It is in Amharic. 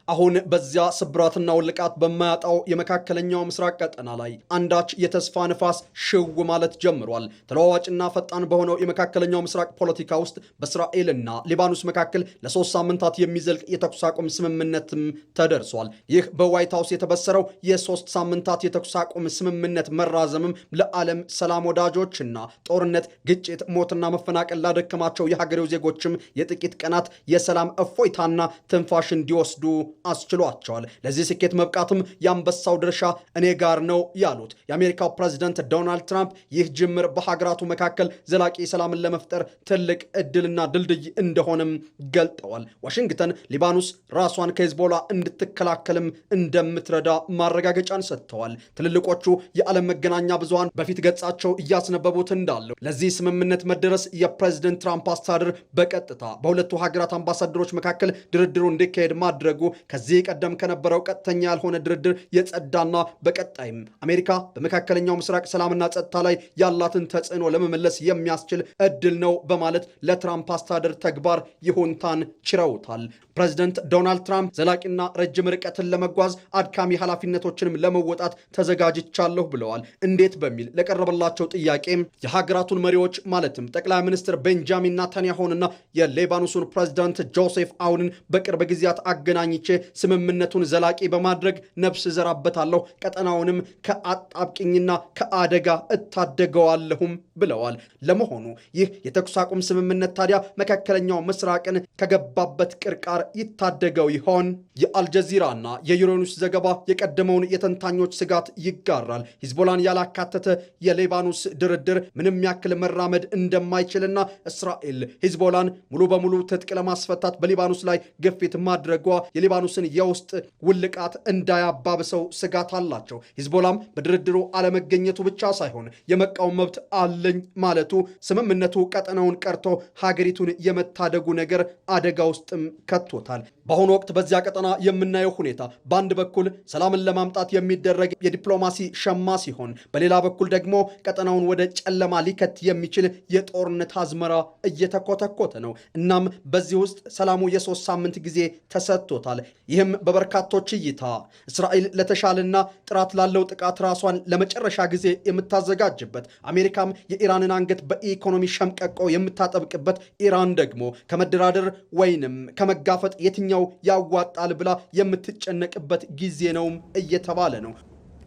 አሁን በዚያ ስብራትና ውልቃት በማያጣው የመካከለኛው ምስራቅ ቀጠና ላይ አንዳች የተስፋ ንፋስ ሽው ማለት ጀምሯል። ተለዋዋጭና ፈጣን በሆነው የመካከለኛው ምስራቅ ፖለቲካ ውስጥ በእስራኤልና ሊባኖስ መካከል ለ3 ሳምንታት የሚዘልቅ የተኩስ አቁም ስምምነትም ተደርሷል። ይህ በዋይት ሃውስ የተበሰረው የ3 ሳምንታት የተኩስ አቁም ስምምነት መራዘምም ለዓለም ሰላም ወዳጆችና ጦርነት፣ ግጭት፣ ሞትና መፈናቀል ላደከማቸው የሀገሬው ዜጎችም የጥቂት ቀናት የሰላም እፎይታና ትንፋሽ እንዲወስዱ አስችሏቸዋል። ለዚህ ስኬት መብቃትም የአንበሳው ድርሻ እኔ ጋር ነው ያሉት የአሜሪካው ፕሬዝዳንት ዶናልድ ትራምፕ ይህ ጅምር በሀገራቱ መካከል ዘላቂ ሰላምን ለመፍጠር ትልቅ እድልና ድልድይ እንደሆነም ገልጠዋል። ዋሽንግተን ሊባኖስ ራሷን ከሂዝቦላ እንድትከላከልም እንደምትረዳ ማረጋገጫን ሰጥተዋል። ትልልቆቹ የዓለም መገናኛ ብዙሃን በፊት ገጻቸው እያስነበቡት እንዳለው ለዚህ ስምምነት መደረስ የፕሬዝዳንት ትራምፕ አስተዳደር በቀጥታ በሁለቱ ሀገራት አምባሳደሮች መካከል ድርድሩ እንዲካሄድ ማድረጉ ከዚህ ቀደም ከነበረው ቀጥተኛ ያልሆነ ድርድር የጸዳና በቀጣይም አሜሪካ በመካከለኛው ምስራቅ ሰላምና ጸጥታ ላይ ያላትን ተጽዕኖ ለመመለስ የሚያስችል እድል ነው በማለት ለትራምፕ አስተዳደር ተግባር ይሁንታን ችረውታል። ፕሬዝዳንት ዶናልድ ትራምፕ ዘላቂና ረጅም ርቀትን ለመጓዝ አድካሚ ኃላፊነቶችንም ለመወጣት ተዘጋጅቻለሁ ብለዋል። እንዴት በሚል ለቀረበላቸው ጥያቄም የሀገራቱን መሪዎች ማለትም ጠቅላይ ሚኒስትር ቤንጃሚን ናታንያሁንና የሌባኖሱን ፕሬዝዳንት ጆሴፍ አውንን በቅርብ ጊዜያት አገናኝቼ ስምምነቱን ዘላቂ በማድረግ ነፍስ ዘራበታለሁ፣ ቀጠናውንም ከአጣብቅኝና ከአደጋ እታደገዋለሁም ብለዋል። ለመሆኑ ይህ የተኩስ አቁም ስምምነት ታዲያ መካከለኛው ምስራቅን ከገባበት ቅርቃር ይታደገው ይሆን? የአልጀዚራና የዩሮኒውስ ዘገባ የቀደመውን የተንታኞች ስጋት ይጋራል። ሂዝቦላን ያላካተተ የሌባኖስ ድርድር ምንም ያክል መራመድ እንደማይችልና እስራኤል ሂዝቦላን ሙሉ በሙሉ ትጥቅ ለማስፈታት በሊባኖስ ላይ ግፊት ማድረጓ የሊባኖስን የውስጥ ውልቃት እንዳያባብሰው ስጋት አላቸው። ሂዝቦላም በድርድሩ አለመገኘቱ ብቻ ሳይሆን የመቃወም መብት አለኝ ማለቱ ስምምነቱ ቀጠናውን ቀርቶ ሀገሪቱን የመታደጉ ነገር አደጋ ውስጥም ከቶታል። በአሁኑ ወቅት በዚያ ቀጠና የምናየው ሁኔታ በአንድ በኩል ሰላምን ለማምጣት የሚደረግ የዲፕሎማሲ ሸማ ሲሆን፣ በሌላ በኩል ደግሞ ቀጠናውን ወደ ጨለማ ሊከት የሚችል የጦርነት አዝመራ እየተኮተኮተ ነው። እናም በዚህ ውስጥ ሰላሙ የ3 ሳምንት ጊዜ ተሰጥቶታል። ይህም በበርካቶች እይታ እስራኤል ለተሻለና ጥራት ላለው ጥቃት ራሷን ለመጨረሻ ጊዜ የምታዘጋጅበት፣ አሜሪካም የኢራንን አንገት በኢኮኖሚ ሸምቀቆ የምታጠብቅበት፣ ኢራን ደግሞ ከመደራደር ወይንም ከመጋፈጥ የትኛው ያዋጣል ብላ የምትጨነቅበት ጊዜ ነውም እየተባለ ነው።